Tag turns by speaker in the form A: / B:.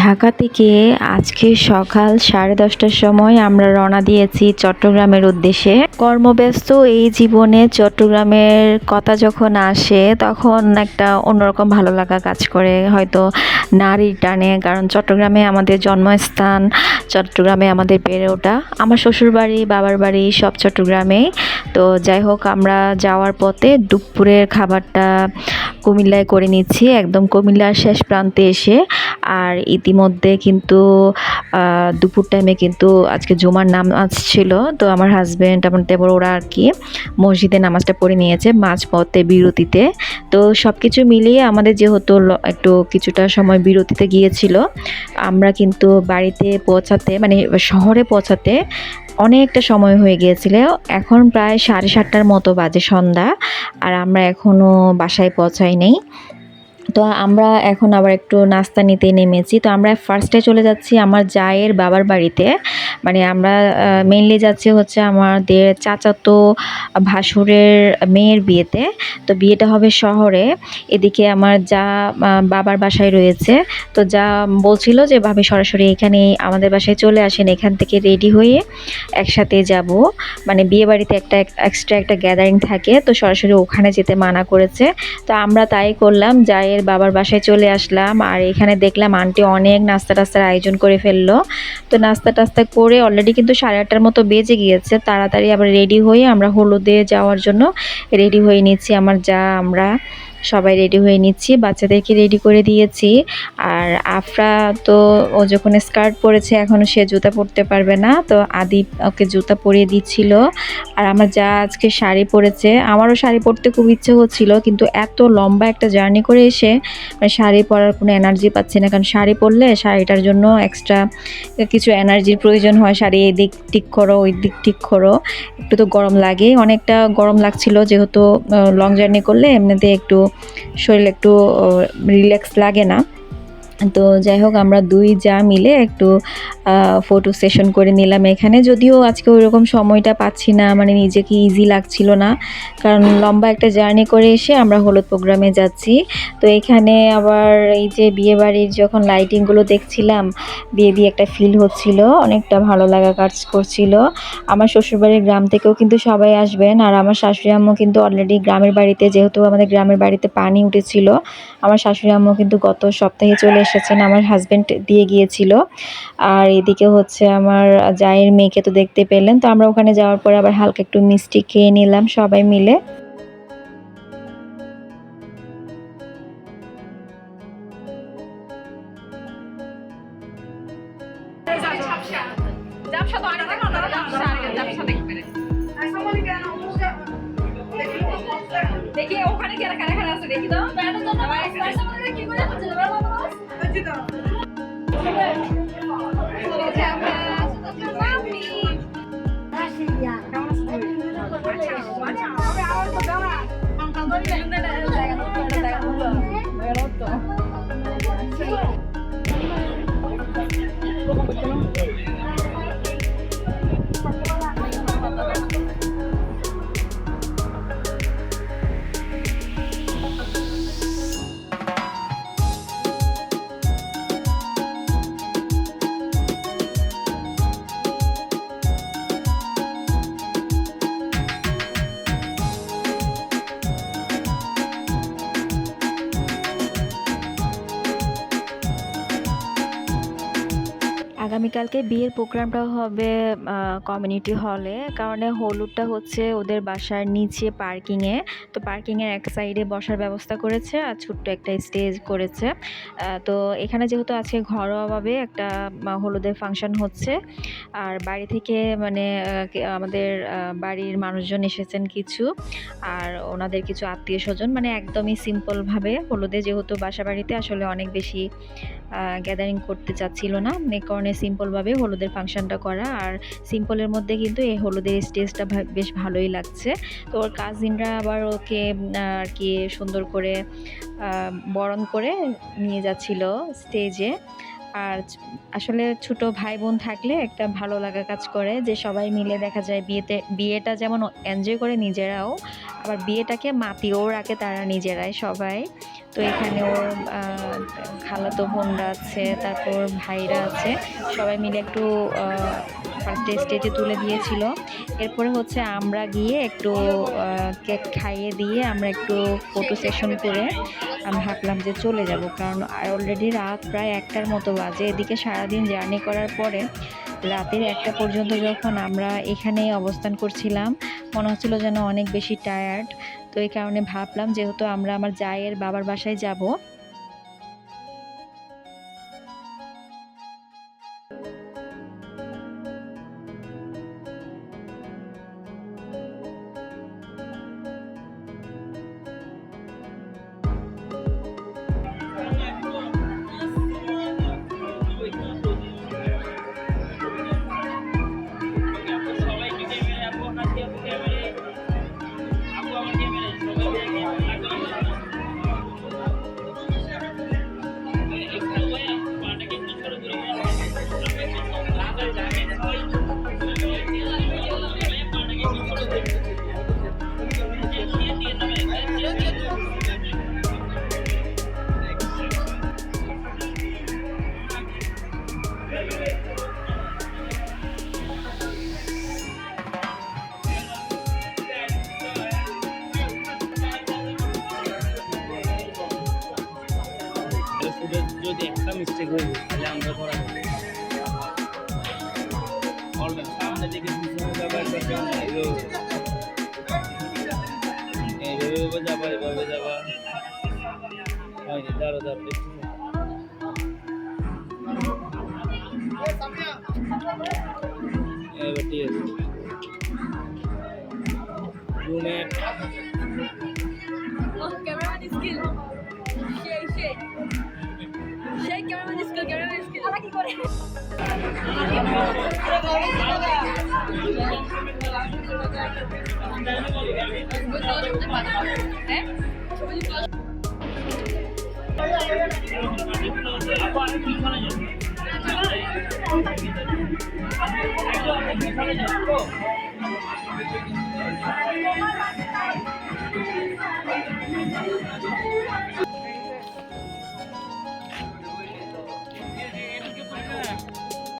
A: ঢাকা থেকে আজকে সকাল 10:30টার সময় আমরা রওনা দিয়েছি চট্টগ্রামের উদ্দেশ্যে। কর্মব্যস্ত এই জীবনে চট্টগ্রামের কথা যখন আসে তখন একটা অন্যরকম ভালো লাগা কাজ করে, হয়তো নারীর টানে। কারণ চট্টগ্রামে আমাদের জন্মস্থান, চট্টগ্রামে আমাদের বেড়ে ওঠা। আমার শ্বশুরবাড়ি, বাবার বাড়ি সব চট্টগ্রামেই। তো যাই হোক, আমরা যাওয়ার পথে দুপুরের খাবারটা কুমিল্লায় করে নিচ্ছি, একদম কুমিল্লার শেষ প্রান্তে এসে। আর ইতিমধ্যে কিন্তু দুপুর টাইমে কিন্তু আজকে জুমার নামাজ ছিল। তো আমার হাজব্যান্ড, আমার দেবর, ওরা আর কি মসজিদে নামাজটা পড়ে নিয়েছে মাঝপথে বিরতিতে। তো সব কিছু মিলিয়ে আমাদের যেহেতু একটু কিছুটা সময় বিরতিতে গিয়েছিল, আমরা কিন্তু বাড়িতে পৌঁছাতে, মানে শহরে পৌঁছাতে অনেকটা সময় হয়ে গিয়েছিল। এখন প্রায় 7:30টার মতো বাজে, সন্ধ্যা। আর আমরা এখনও বাসায় পৌঁছাই নাই। তো আমরা এখন আবার একটু নাস্তা নিতে নেমেছি। তো আমরা ফার্স্টে চলে যাচ্ছি আমার জায়ের বাবার বাড়িতে। মানে আমরা মেইনলি যাচ্ছি হচ্ছে আমাদের চাচাতো ভাসুরের মেয়ের বিয়েতে। তো বিয়েটা হবে শহরে। এদিকে আমার যা বাবার বাসায় রয়েছে। তো যা বলছিল যে ভাবি সরাসরি এখানে আমাদের বাসায় চলে আসেন, এখান থেকে রেডি হয়ে একসাথে যাব। মানে বিয়ে বাড়িতে একটা এক্সট্রা একটা গ্যাদারিং থাকে, তো সরাসরি ওখানে যেতে মানা করেছে। তো আমরা তাই করলাম, জায়ের বাবার বাসায় চলে আসলাম। আর এখানে দেখলাম আন্টি অনেক নাস্তা টাস্তার আয়োজন করে ফেললো। তো নাস্তা টাস্তা করে অলরেডি কিন্তু 8:30টার মতো বেজে গিয়েছে। তাড়াতাড়ি আবার রেডি হয়ে আমরা হলুদে যাওয়ার জন্য রেডি হয়ে নিচ্ছি। আমরা সবাই রেডি হয়ে নিচ্ছি, বাচ্চাদেরকে রেডি করে দিয়েছি। আর আফরা তো ও যখন স্কার্ট পরেছে এখনও সে জুতা পরতে পারবে না, তো আদি ওকে জুতা পরিয়ে দিচ্ছিল। আর আমার যা আজকে শাড়ি পরেছে, আমারও শাড়ি পরতে খুব ইচ্ছে হচ্ছিল, কিন্তু এত লম্বা একটা জার্নি করে এসে শাড়ি পরার কোনো এনার্জি পাচ্ছি না। কারণ শাড়ি পরলে শাড়িটার জন্য এক্সট্রা কিছু এনার্জির প্রয়োজন হয়। শাড়ি এদিক ঠিক করো, ওই দিক ঠিক করো, একটু তো গরম লাগে। অনেকটা গরম লাগছিল, যেহেতু লং জার্নি করলে এমনিতে একটু শরীর একটু রিল্যাক্স লাগে না। তো যাই হোক, আমরা দুই যা মিলে একটু ফটো সেশন করে নিলাম এখানে। যদিও আজকে ওইরকম সময়টা পাচ্ছি না, মানে নিজেকে ইজি লাগছিল না, কারণ লম্বা একটা জার্নি করে এসে আমরা হলুদ প্রোগ্রামে যাচ্ছি। তো এখানে আবার এই যে বিয়ে বাড়ির যখন লাইটিংগুলো দেখছিলাম, বিয়ে বিয়ে একটা ফিল হচ্ছিল, অনেকটা ভালো লাগা কাজ করছিল। আমার শ্বশুরবাড়ির গ্রাম থেকেও কিন্তু সবাই আসবেন। আর আমার শাশুড়ি আম্মু কিন্তু অলরেডি গ্রামের বাড়িতে, যেহেতু আমাদের গ্রামের বাড়িতে পানি উঠেছিল, আমার শাশুড়ি আম্মু কিন্তু গত সপ্তাহে চলে এসেছেন, আমার হাজব্যান্ড দিয়ে গিয়েছিল। আর এদিকে হচ্ছে আমার জায়ের মেয়েকে তো দেখতে পেলেন। তো আমরা ওখানে যাওয়ার পরে আবার হালকা একটু মিষ্টি খেয়ে নিলাম সবাই মিলে।
B: দেখি ওখানে কারা কারা কারা আছে, দেখি তো কি করে হচ্ছে
A: আগামীকালকে বিয়ের প্রোগ্রামটা হবে কমিউনিটি হলে, কারণে হলুদটা হচ্ছে ওদের বাসার নিচে পার্কিংয়ে। তো পার্কিংয়ের এক সাইডে বসার ব্যবস্থা করেছে আর ছোট্ট একটা স্টেজ করেছে। তো এখানে যেহেতু আজকে ঘরোয়াভাবে একটা হলুদের ফাংশন হচ্ছে, আর বাড়ি থেকে মানে আমাদের বাড়ির মানুষজন এসেছেন কিছু, আর ওনাদের কিছু আত্মীয় স্বজন, মানে একদমই সিম্পলভাবে হলুদে, যেহেতু বাসা বাড়িতে আসলে অনেক বেশি গ্যাদারিং করতে চাচ্ছিল না, এই কারণে সিম্পলভাবে হলুদের ফাংশনটা করা। আর সিম্পলের মধ্যে কিন্তু এই হলুদের স্টেজটা বেশ ভালোই লাগছে। তো ওর কাজিনরা আবার ওকে আর কি সুন্দর করে বরণ করে নিয়ে যাচ্ছিল স্টেজে। আর আসলে ছোট ভাই বোন থাকলে একটা ভালো লাগা কাজ করে, যে সবাই মিলে দেখা যায় বিয়েটা যেমন এনজয় করে নিজেরাও, আবার বিয়েটাকে মাতিয়েও রাখে তারা নিজেরাই সবাই। তো এখানে ওর খালাতো বোনরা আছে, তারপর ভাইরা আছে, সবাই মিলে একটু ফার্স্টে স্টেজে তুলে দিয়েছিল। এরপরে হচ্ছে আমরা গিয়ে একটু কেক খাইয়ে দিয়ে আমরা একটু ফটো সেশন করে আমি ভাবলাম যে চলে যাব, কারণ অলরেডি রাত প্রায় 1টার মতো বাজে। এদিকে সারাদিন জার্নি করার পরে রাতের 1টা পর্যন্ত যখন আমরা এখানেই অবস্থান করছিলাম, মনে হচ্ছিল যেন অনেক বেশি টায়ার্ড। তো এই কারণে ভাবলাম যেহেতু আমরা আমার জায়ের বাবার বাসায় যাব,
C: যদি একটা মিস্টেক হয়ে যায় তাহলে আমরা করা যাবে অলরেডি সামনে দিকে পিছনে যাবার দরকার নাই এইভাবে যাবা এইভাবে যাবা হয়নি দাঁড়ো দাঁড়ো এবার ঠিক আছে রুমের
B: Cameraman skill. Shake. Shake cameraman skill. আলা কি করে? হ্যাঁ?